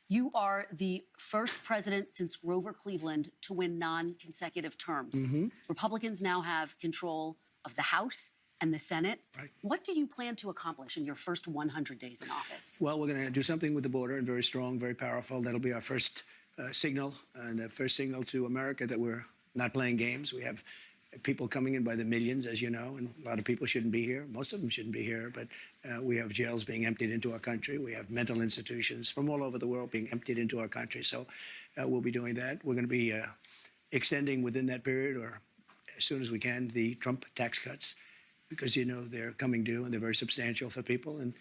You are the first president since Grover Cleveland to win non-consecutive terms. Republicans now have control of the House and the Senate. Right. What do you plan to accomplish in your first 100 days in office? Well, we're going to do something with the border, and very strong, very powerful. That'll be our first signal, and the first signal to America that we're not playing games. We have people coming in by the millions, as you know, and a lot of people shouldn't be here. Most of them shouldn't be here, but we have jails being emptied into our country. We have mental institutions from all over the world being emptied into our country. So we'll be doing that. We're going to be extending within that period, or as soon as we can, the Trump tax cuts, because, you know, they're coming due and they're very substantial for people. And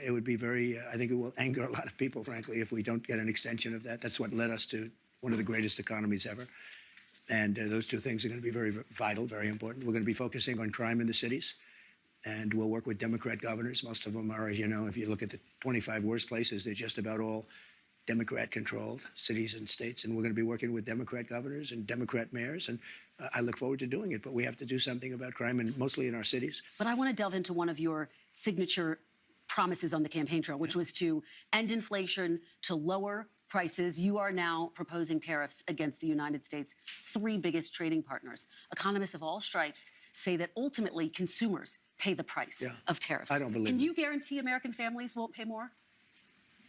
it would be very, I think it will anger a lot of people, frankly, if we don't get an extension of that. That's what led us to one of the greatest economies ever. And those two things are going to be very vital, very important. We're going to be focusing on crime in the cities, and we'll work with Democrat governors. Most of them are, as you know, if you look at the 25 worst places, they're just about all Democrat-controlled cities and states. And we're going to be working with Democrat governors and Democrat mayors, and I look forward to doing it. But we have to do something about crime, and mostly in our cities. But I want to delve into one of your signature promises on the campaign trail, which was to end inflation, to lower prices. You are now proposing tariffs against the United States' three biggest trading partners. Economists of all stripes say that ultimately consumers pay the price of tariffs. I don't believe Can you guarantee American families won't pay more?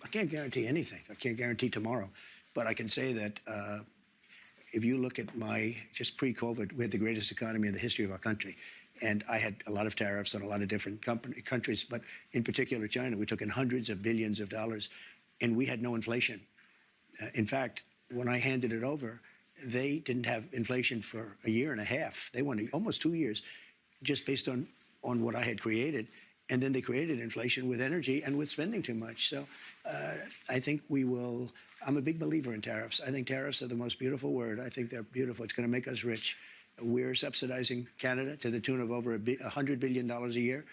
I can't guarantee anything. I can't guarantee tomorrow. But I can say that if you look at just pre-COVID, we had the greatest economy in the history of our country. And I had a lot of tariffs on a lot of different countries, but in particular China. We took in hundreds of billions of dollars, and we had no inflation. In fact, when I handed it over, they didn't have inflation for a year and a half. They wanted almost 2 years, just based on what I had created. And then they created inflation with energy and with spending too much. So I think we will. I'm a big believer in tariffs. I think tariffs are the most beautiful word. I think they're beautiful. It's going to make us rich. We're subsidizing Canada to the tune of over $100 billion a year.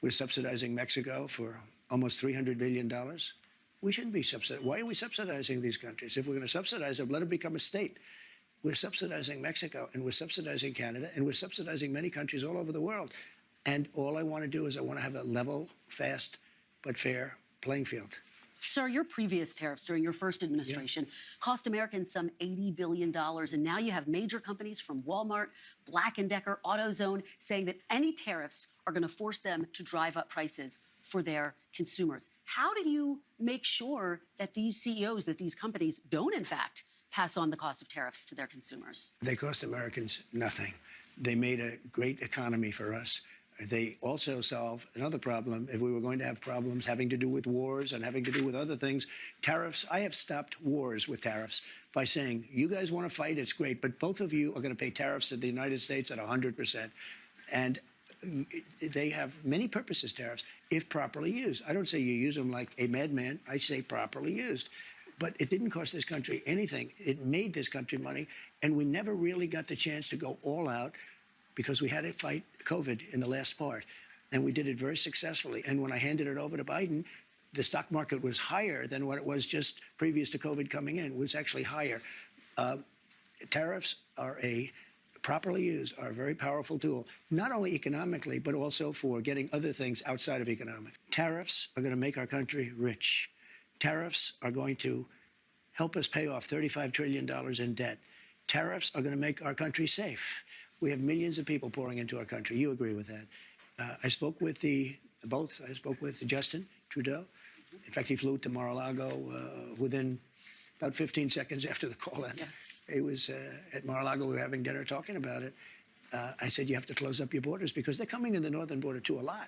We're subsidizing Mexico for almost $300 billion. We shouldn't be subsidizing. Why are we subsidizing these countries? If we're going to subsidize them, let them become a state. We're subsidizing Mexico, and we're subsidizing Canada, and we're subsidizing many countries all over the world. And all I want to do is I want to have a level, fast, but fair playing field. Sir, your previous tariffs during your first administration cost Americans some $80 billion. And now you have major companies from Walmart, Black & Decker, AutoZone saying that any tariffs are going to force them to drive up prices for their consumers. How do you make sure that these CEOs, that these companies don't, in fact, pass on the cost of tariffs to their consumers? They cost Americans nothing. They made a great economy for us. They also solve another problem. If we were going to have problems having to do with wars and having to do with other things, tariffs, I have stopped wars with tariffs by saying, you guys want to fight, it's great, but both of you are going to pay tariffs to the United States at 100%. And they have many purposes, tariffs, if properly used. I don't say you use them like a madman. I say properly used. But it didn't cost this country anything. It made this country money, and we never really got the chance to go all out because we had to fight COVID in the last part, and we did it very successfully. And when I handed it over to Biden, the stock market was higher than what it was just previous to COVID coming in. It was actually higher. Tariffs are properly used, are a very powerful tool, not only economically, but also for getting other things outside of economic. Tariffs are going to make our country rich. Tariffs are going to help us pay off $35 trillion in debt. Tariffs are going to make our country safe. We have millions of people pouring into our country. You agree with that. I spoke with both. I spoke with Justin Trudeau. In fact, he flew to Mar-a-Lago within about 15 seconds after the call ended. He was at Mar-a-Lago. We were having dinner talking about it. I said, you have to close up your borders because they're coming in the northern border too a lot.